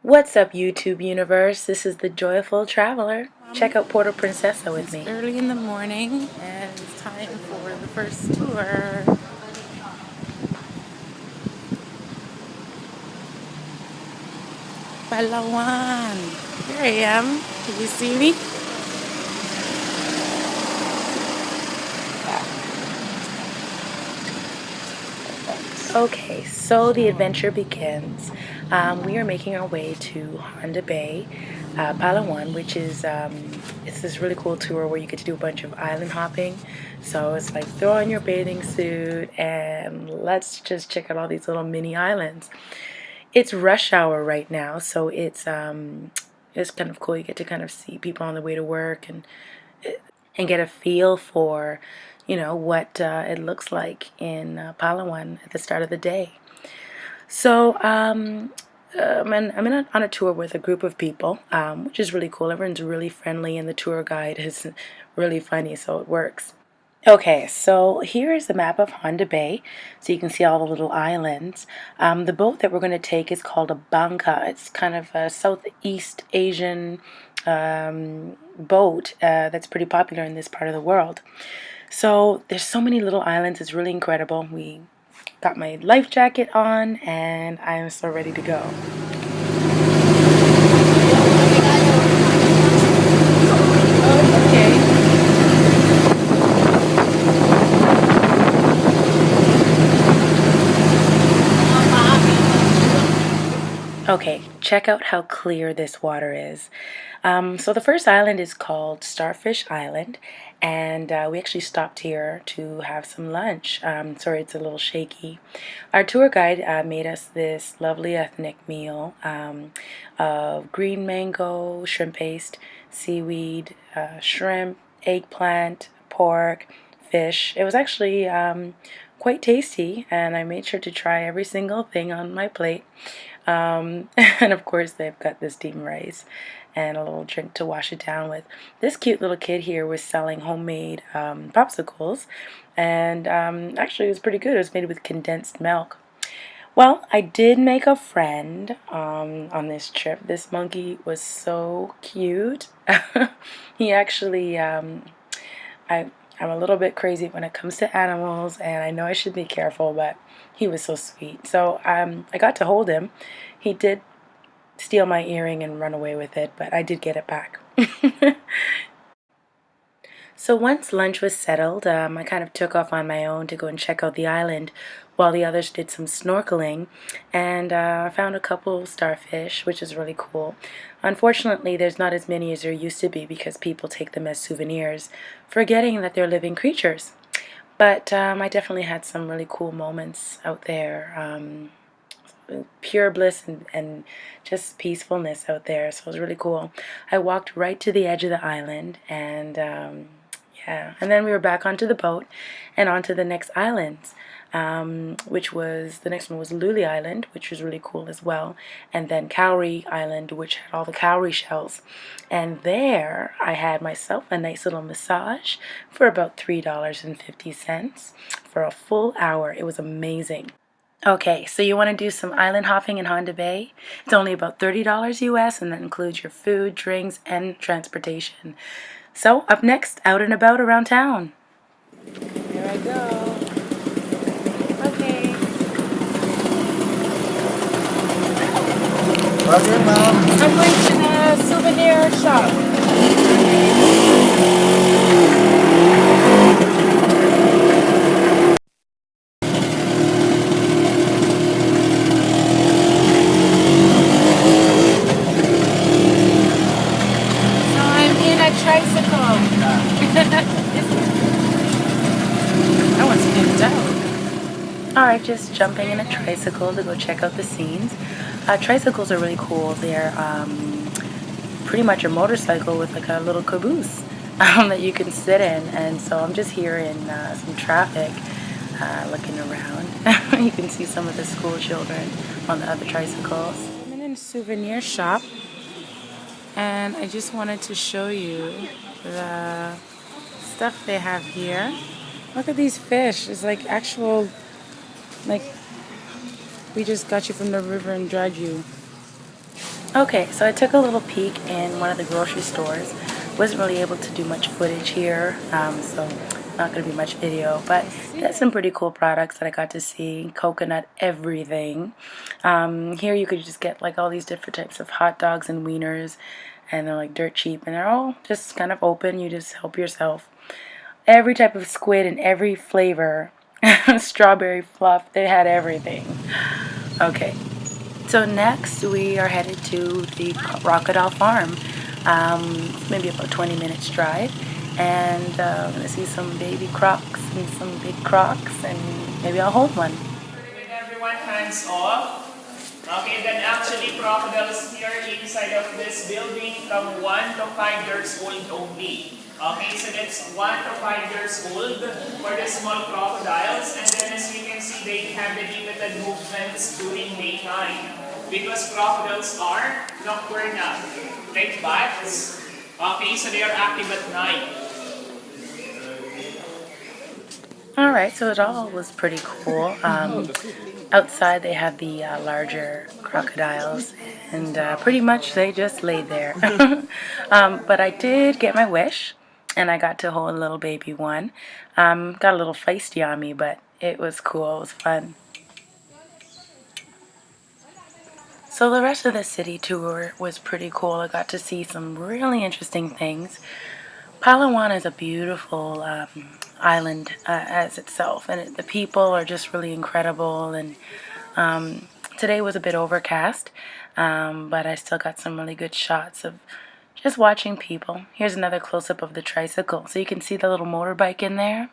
What's up, YouTube universe? This is the Joyful Traveler. Check out Puerto Princesa with me. It's early in the morning and it's time for the first tour. Palawan. Here I am. Can you see me? Okay, so the adventure begins. We are making our way to Honda Bay, Palawan, which is it's this really cool tour where you get to do a bunch of island hopping. So it's like throw on your bathing suit and let's just check out all these little mini islands. It's rush hour right now, so it's kind of cool. You get to kind of see people on the way to work and get a feel for, what it looks like in Palawan at the start of the day. So I'm on a tour with a group of people, which is really cool. Everyone's really friendly, and the tour guide is really funny, so it works. Okay, so here is the map of Honda Bay, so you can see all the little islands. The boat that we're going to take is called a bangka. It's kind of a Southeast Asian boat that's pretty popular in this part of the world. So there's so many little islands. It's really incredible. We got my life jacket on, and I am so ready to go. Okay, check out how clear this water is. So the first island is called Starfish Island, and we actually stopped here to have some lunch. Sorry, it's a little shaky. Our tour guide made us this lovely ethnic meal of green mango, shrimp paste, seaweed, shrimp, eggplant, pork, fish. It was actually quite tasty, and I made sure to try every single thing on my plate. And of course, they've got the steamed rice and a little drink to wash it down with. This cute little kid here was selling homemade popsicles, and actually, it was pretty good. It was made with condensed milk. Well, I did make a friend on this trip. This monkey was so cute. He actually, I'm a little bit crazy when it comes to animals, and I know I should be careful, but he was so sweet. So I got to hold him. He did steal my earring and run away with it, but I did get it back. So once lunch was settled, I kind of took off on my own to go and check out the island while the others did some snorkeling, and I found a couple starfish, which is really cool. Unfortunately, there's not as many as there used to be because people take them as souvenirs, forgetting that they're living creatures. But I definitely had some really cool moments out there. Pure bliss and just peacefulness out there, so it was really cool. I walked right to the edge of the island, and yeah, and then we were back onto the boat and onto the next islands, which was, the next one was Luli Island, which was really cool as well, and then Cowrie Island, which had all the cowrie shells. And there I had myself a nice little massage for about $3.50 for a full hour. It was amazing. Okay, so you want to do some island hopping in Honda Bay? It's only about $30 US, and that includes your food, drinks, and transportation. So, up next, out and about around town. Here I go. Okay. Okay, Mom. I'm going to the souvenir shop. So I'm in a tricycle. I want to get down. Alright, just jumping in a tricycle to go check out the scenes. Tricycles are really cool. They're pretty much a motorcycle with like a little caboose that you can sit in. And so I'm just here in some traffic looking around. You can see some of the school children on the other tricycles. I'm in a souvenir shop and I just wanted to show you the stuff they have here. Look at these fish. It's like actual, like we just got you from the river and dried you. Okay, so I took a little peek in one of the grocery stores. Wasn't really able to do much footage here, so not going to be much video, but there's some pretty cool products that I got to see. Coconut everything. Here you could just get like all these different types of hot dogs and wieners, and they're like dirt cheap, and they're all just kind of open. You just help yourself. Every type of squid in every flavor. Strawberry fluff, they had everything. Okay, so next we are headed to the Crocodile Farm. Maybe about 20 minutes drive. And I'm going to see some baby crocs and some big crocs, and maybe I'll hold one. With everyone hands off. Okay, then actually crocodiles here inside of this building from 1 to 5 years old only. Okay, so that's 1 to 5 years old for the small crocodiles. And then as you can see, they have the limited movements during daytime. Because crocodiles are nocturnal, like bats. Okay, so they are active at night. Alright, so it all was pretty cool. Outside they had the larger crocodiles, and pretty much they just laid there. But I did get my wish, and I got to hold a little baby one. Got a little feisty on me, but it was cool, it was fun. So the rest of the city tour was pretty cool. I got to see some really interesting things. Palawan is a beautiful island as itself, and the people are just really incredible. And today was a bit overcast, but I still got some really good shots of just watching people. Here's another close-up of the tricycle, so you can see the little motorbike in there.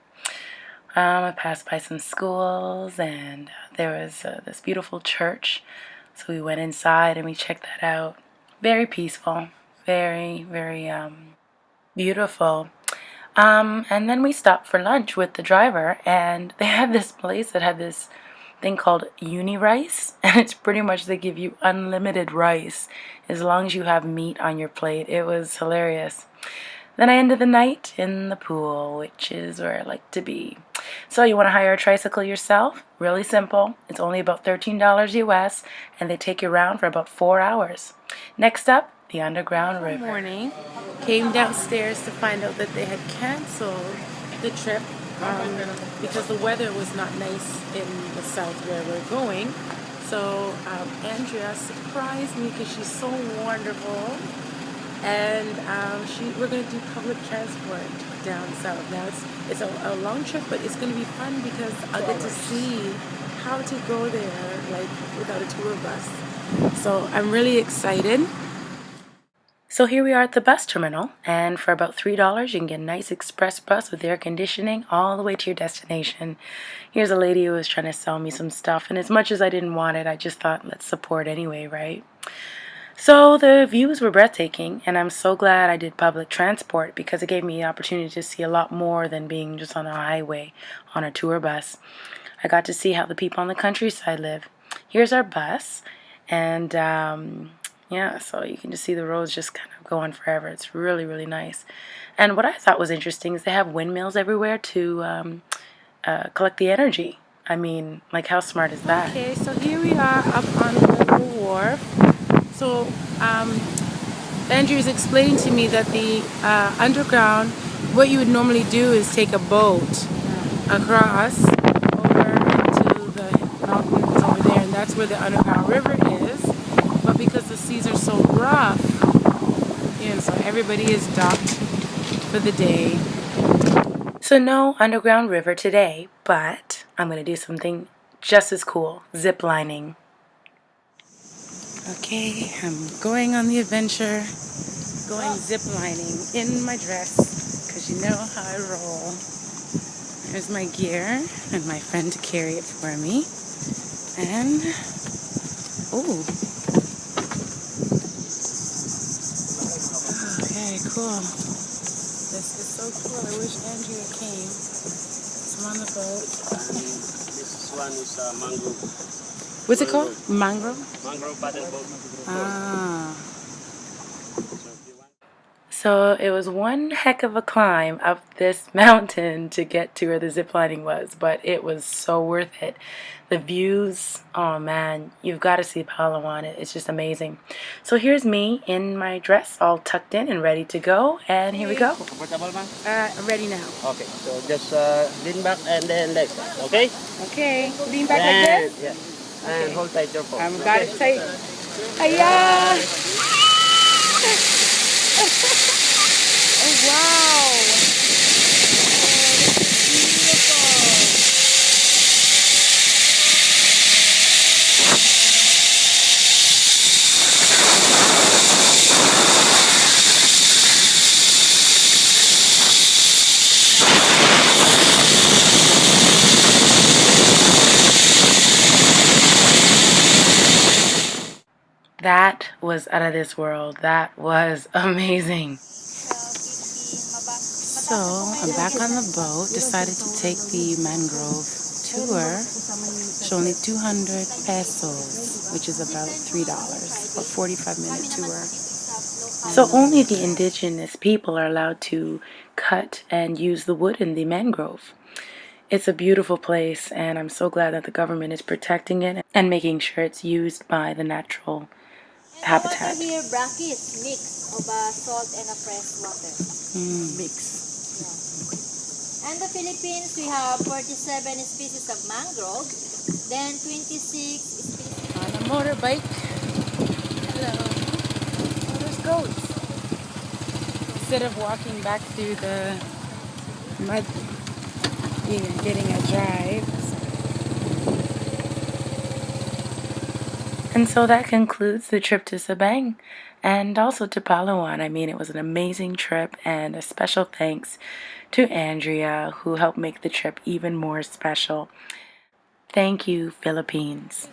I passed by some schools, and there was this beautiful church, so we went inside and we checked that out. Very peaceful, very, very beautiful. And then we stopped for lunch with the driver, and they had this place that had this thing called uni rice, and it's pretty much they give you unlimited rice as long as you have meat on your plate. It was hilarious. Then I ended the night in the pool, which is where I like to be. So you want to hire a tricycle yourself? Really simple. It's only about $13 US, and they take you around for about 4 hours. Next up, the Underground River. Good morning. Came downstairs to find out that they had canceled the trip because the weather was not nice in the south where we're going. So Andrea surprised me because she's so wonderful, and we're going to do public transport down south. Now it's a long trip, but it's going to be fun because I'll get to see how to go there like without a tour bus. So I'm really excited. So here we are at the bus terminal, and for about $3 you can get a nice express bus with air conditioning all the way to your destination. Here's a lady who was trying to sell me some stuff, and as much as I didn't want it, I just thought, let's support anyway, right? So the views were breathtaking, and I'm so glad I did public transport because it gave me the opportunity to see a lot more than being just on a highway on a tour bus. I got to see how the people on the countryside live. Here's our bus, and yeah, so you can just see the roads just kind of go on forever. It's really, really nice. And what I thought was interesting is they have windmills everywhere to collect the energy. I mean, like, how smart is that? Okay, so here we are up on the wharf. So Andrew is explaining to me that the underground, what you would normally do is take a boat across over into the mountains over there, and that's where the underground river is. But because the seas are so rough, you know, so everybody is docked for the day. So no underground river today, but I'm going to do something just as cool, zip lining. Okay, I'm going on the adventure, going zip lining in my dress, because you know how I roll. There's my gear and my friend to carry it for me. And, ooh. Okay, cool. This is so cool. I wish Andrea came. So I'm on the boat. This one is mangrove. What's it called? Mangrove? Mangrove paddle boat. Ah. So it was one heck of a climb up this mountain to get to where the zip lining was, but it was so worth it. The views, oh man, you've got to see Palawan. It's just amazing. So here's me in my dress, all tucked in and ready to go, and here we go. Comfortable, ma'am? I'm ready now. Okay, so just lean back and then legs up, okay? Okay, lean back like this. Yeah. And hold tight your pose. I've got it tight. Hiya! Oh wow! That was out of this world. That was amazing. So I'm back on the boat. Decided to take the mangrove tour. It's only 200 pesos, which is about $3 for 45-minute tour. So only the indigenous people are allowed to cut and use the wood in the mangrove. It's a beautiful place, and I'm so glad that the government is protecting it and making sure it's used by the natural habitat. Water here, brackish mix of salt and a fresh water. Mix. And the Philippines, we have 47 species of mangrove, then 26 species. On a motorbike. Hello. Oh, there's goats. Instead of walking back through the mud, getting a drive. And so that concludes the trip to Sabang and also to Palawan. I mean, it was an amazing trip, and a special thanks to Andrea, who helped make the trip even more special. Thank you, Philippines.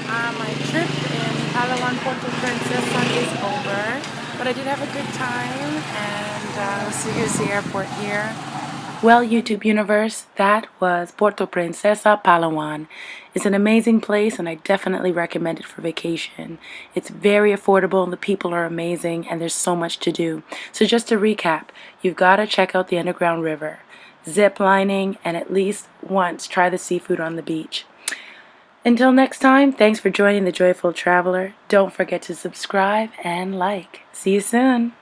My trip in Palawan, Puerto Princesa is over, but I did have a good time, and here's the airport here. Well, YouTube universe, that was Puerto Princesa, Palawan. It's an amazing place, and I definitely recommend it for vacation. It's very affordable, the people are amazing, and there's so much to do. So just to recap, you've got to check out the underground river, zip lining, and at least once try the seafood on the beach. Until next time, thanks for joining The Joyful Traveler. Don't forget to subscribe and like. See you soon.